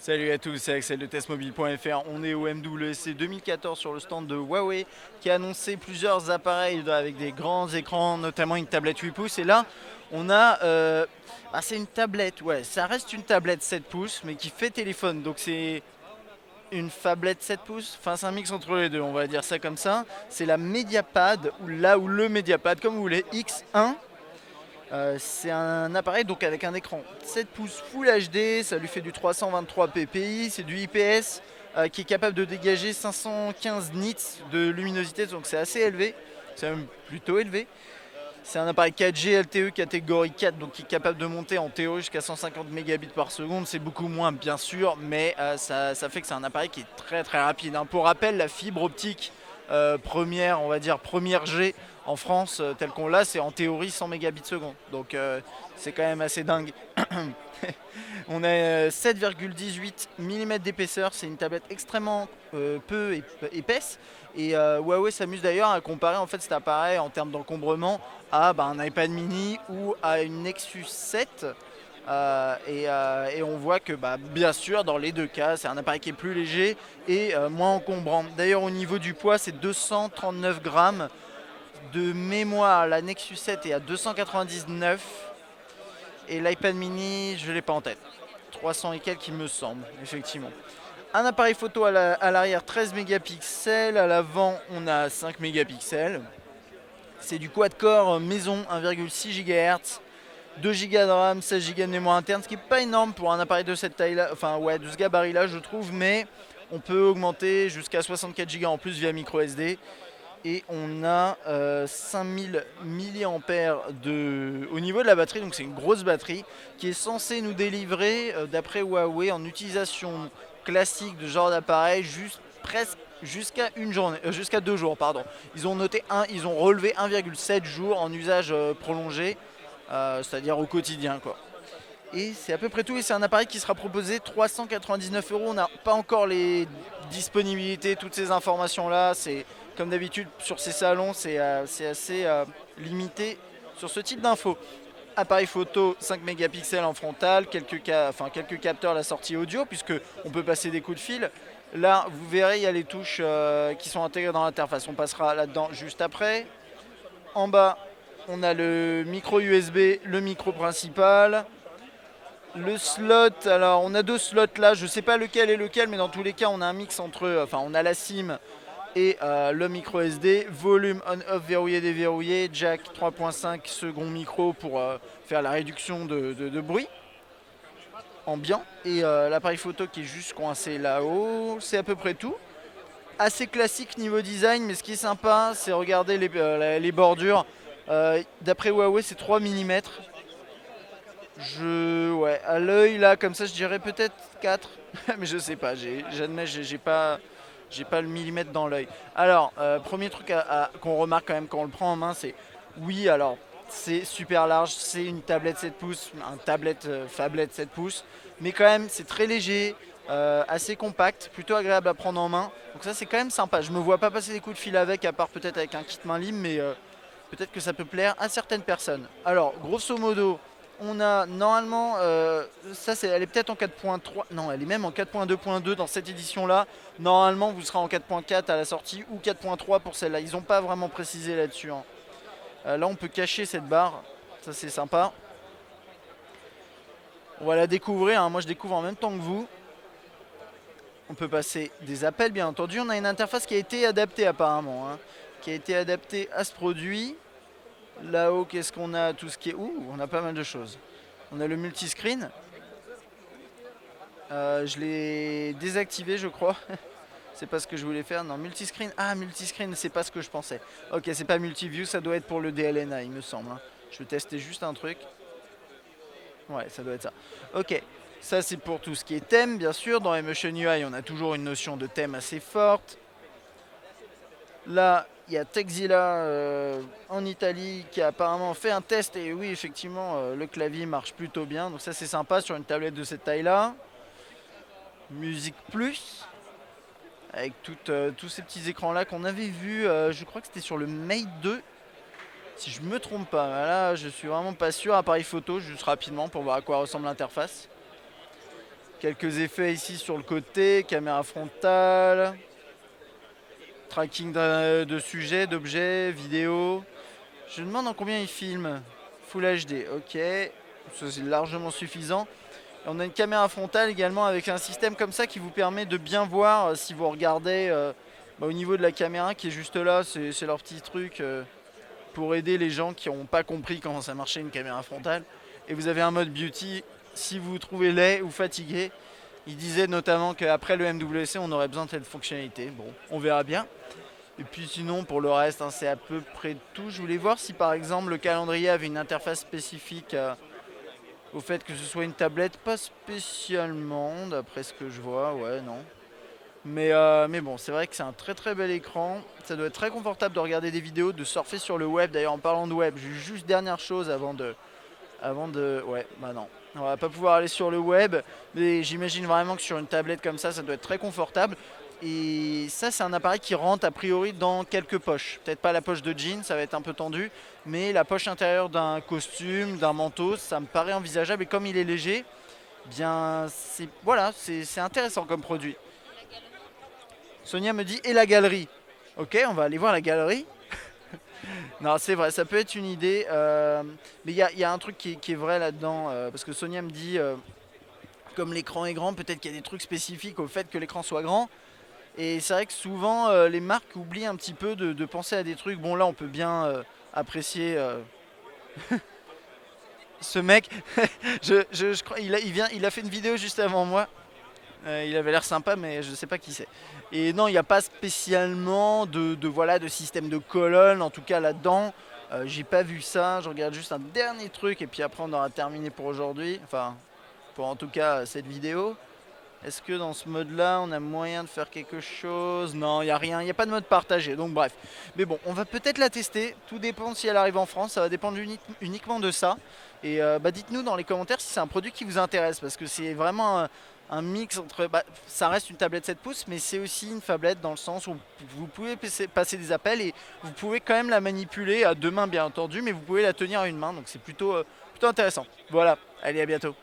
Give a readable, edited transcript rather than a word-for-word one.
Salut à tous, c'est Axel de testmobile.fr. On est au MWC 2014 sur le stand de Huawei qui a annoncé plusieurs appareils avec des grands écrans, notamment une tablette 8 pouces. Et là, on a. C'est une tablette, ouais, ça reste une tablette 7 pouces, mais qui fait téléphone. Donc c'est une phablette 7 pouces, enfin c'est un mix entre les deux, on va dire ça comme ça. C'est la Mediapad, ou le Mediapad, comme vous voulez, X1. C'est un appareil donc avec un écran 7 pouces Full HD, ça lui fait du 323 ppi, c'est du IPS qui est capable de dégager 515 nits de luminosité, donc c'est assez élevé, c'est même plutôt élevé. C'est un appareil 4G LTE catégorie 4, donc qui est capable de monter en théorie jusqu'à 150 mégabits par seconde. C'est beaucoup moins bien sûr, mais ça fait que c'est un appareil qui est très très rapide, hein. Pour rappel, la fibre optique première, on va dire première G en France, telle qu'on l'a, c'est en théorie 100 mégabits seconde. Donc c'est quand même assez dingue. On a 7,18 mm d'épaisseur, c'est une tablette extrêmement peu épaisse. Et Huawei s'amuse d'ailleurs à comparer en fait cet appareil en termes d'encombrement à un iPad mini ou à une Nexus 7. Et on voit que bien sûr dans les deux cas c'est un appareil qui est plus léger et moins encombrant. D'ailleurs au niveau du poids c'est 239 grammes. De mémoire la Nexus 7 est à 299 et l'iPad mini je l'ai pas en tête. 300 et quelques il me semble, effectivement. Un appareil photo à l'arrière 13 mégapixels, à l'avant on a 5 mégapixels. C'est du quad-core maison 1,6 GHz, 2 Go de RAM, 16 Go de mémoire interne, ce qui n'est pas énorme pour un appareil de cette taille-là, enfin ouais, de ce gabarit-là je trouve, mais on peut augmenter jusqu'à 64 Go en plus via micro SD. Et on a 5000 mAh au niveau de la batterie, donc c'est une grosse batterie qui est censée nous délivrer, d'après Huawei, en utilisation classique de ce genre d'appareil, presque jusqu'à une journée, jusqu'à 2 jours, pardon. Ils ont relevé 1,7 jours en usage prolongé, c'est-à-dire au quotidien, quoi. Et c'est à peu près tout. Et c'est un appareil qui sera proposé 399 euros. On n'a pas encore les disponibilités, toutes ces informations-là. C'est comme d'habitude sur ces salons, c'est assez limité sur ce type d'infos. Appareil photo 5 mégapixels en frontal, quelques capteurs à la sortie audio, puisque on peut passer des coups de fil. Là, vous verrez, il y a les touches qui sont intégrées dans l'interface. On passera là-dedans juste après. En bas, on a le micro USB, le micro principal. Le slot, alors on a deux slots là, je sais pas lequel est lequel, mais dans tous les cas on a un mix entre, on a la SIM et le micro SD, volume on-off verrouillé déverrouillé, jack 3.5 second micro pour faire la réduction de bruit ambiant, et l'appareil photo qui est juste coincé là-haut, c'est à peu près tout. Assez classique niveau design, mais ce qui est sympa c'est regarder les bordures. D'après Huawei c'est 3 mm. Ouais, à l'œil là, comme ça, je dirais peut-être 4, mais je sais pas. J'admets, j'ai pas le millimètre dans l'œil. Alors, premier truc qu'on remarque quand même quand on le prend en main, c'est oui, alors c'est super large, c'est une tablette 7 pouces, un tablette phablette 7 pouces, mais quand même c'est très léger, assez compact, plutôt agréable à prendre en main. Donc ça c'est quand même sympa. Je me vois pas passer des coups de fil avec, à part peut-être avec un kit main libre, mais peut-être que ça peut plaire à certaines personnes. Alors, grosso modo, on a normalement, elle est peut-être en 4.3, non, elle est même en 4.2.2 dans cette édition-là. Normalement, vous serez en 4.4 à la sortie ou 4.3 pour celle-là. Ils n'ont pas vraiment précisé là-dessus, hein. Là, on peut cacher cette barre, ça c'est sympa. On va la découvrir, hein. Moi je découvre en même temps que vous. On peut passer des appels, bien entendu. On a une interface qui a été adaptée apparemment, hein, qui a été adaptée à ce produit. Là-haut, qu'est-ce qu'on a? Tout ce qui est... Ouh, on a pas mal de choses. On a le multiscreen. Je l'ai désactivé, je crois. C'est pas ce que je voulais faire. Non, multiscreen. Ah, multiscreen, c'est pas ce que je pensais. Ok, c'est pas multiview, ça doit être pour le DLNA, il me semble, hein. Je vais tester juste un truc. Ouais, ça doit être ça. Ok, ça c'est pour tout ce qui est thème, bien sûr. Dans Emotion UI, on a toujours une notion de thème assez forte. Là, il y a Texila en Italie qui a apparemment fait un test et oui, effectivement, le clavier marche plutôt bien. Donc ça, c'est sympa sur une tablette de cette taille-là. Musique Plus, avec tous ces petits écrans-là qu'on avait vus, je crois que c'était sur le Mate 2, si je me trompe pas. Là, je suis vraiment pas sûr. Appareil photo, juste rapidement pour voir à quoi ressemble l'interface. Quelques effets ici sur le côté, caméra frontale, tracking de sujets, d'objets, vidéo. Je me demande en combien il filme. Full HD, ok, ça c'est largement suffisant. Et on a une caméra frontale également avec un système comme ça qui vous permet de bien voir si vous regardez au niveau de la caméra qui est juste là, c'est leur petit truc pour aider les gens qui n'ont pas compris comment ça marchait une caméra frontale. Et vous avez un mode beauty si vous vous trouvez laid ou fatigué. Il disait notamment qu'après le MWC on aurait besoin de cette fonctionnalité. Bon, on verra bien. Et puis sinon pour le reste c'est à peu près tout. Je voulais voir si par exemple le calendrier avait une interface spécifique au fait que ce soit une tablette. Pas spécialement d'après ce que je vois, ouais non. Mais bon, c'est vrai que c'est un très très bel écran. Ça doit être très confortable de regarder des vidéos, de surfer sur le web. D'ailleurs en parlant de web, juste dernière chose avant de... Ouais, bah non. On va pas pouvoir aller sur le web, mais j'imagine vraiment que sur une tablette comme ça doit être très confortable. Et ça, c'est un appareil qui rentre a priori dans quelques poches. Peut-être pas la poche de jean, ça va être un peu tendu, mais la poche intérieure d'un costume, d'un manteau, ça me paraît envisageable. Et comme il est léger, bien, c'est intéressant comme produit. Sonia me dit et la galerie. Ok, on va aller voir la galerie. Non, c'est vrai, ça peut être une idée. Mais il y a un truc qui est vrai là-dedans. Parce que Sonia me dit, comme l'écran est grand, peut-être qu'il y a des trucs spécifiques au fait que l'écran soit grand. Et c'est vrai que souvent, les marques oublient un petit peu de penser à des trucs. Bon, là, on peut bien apprécier ce mec. Je crois, il a fait une vidéo juste avant moi. Il avait l'air sympa, mais je sais pas qui c'est. Et non, il n'y a pas spécialement de système de colonne, en tout cas là-dedans. J'ai pas vu ça. Je regarde juste un dernier truc et puis après on aura terminé pour aujourd'hui. Enfin, pour en tout cas cette vidéo. Est-ce que dans ce mode-là, on a moyen de faire quelque chose? Non, il n'y a rien, il n'y a pas de mode partagé, donc bref. Mais bon, on va peut-être la tester, tout dépend si elle arrive en France, ça va dépendre uniquement de ça. Et dites-nous dans les commentaires si c'est un produit qui vous intéresse, parce que c'est vraiment un mix entre... ça reste une tablette 7 pouces, mais c'est aussi une phablette dans le sens où vous pouvez passer des appels et vous pouvez quand même la manipuler à deux mains bien entendu, mais vous pouvez la tenir à une main, donc c'est plutôt intéressant. Voilà, allez à bientôt.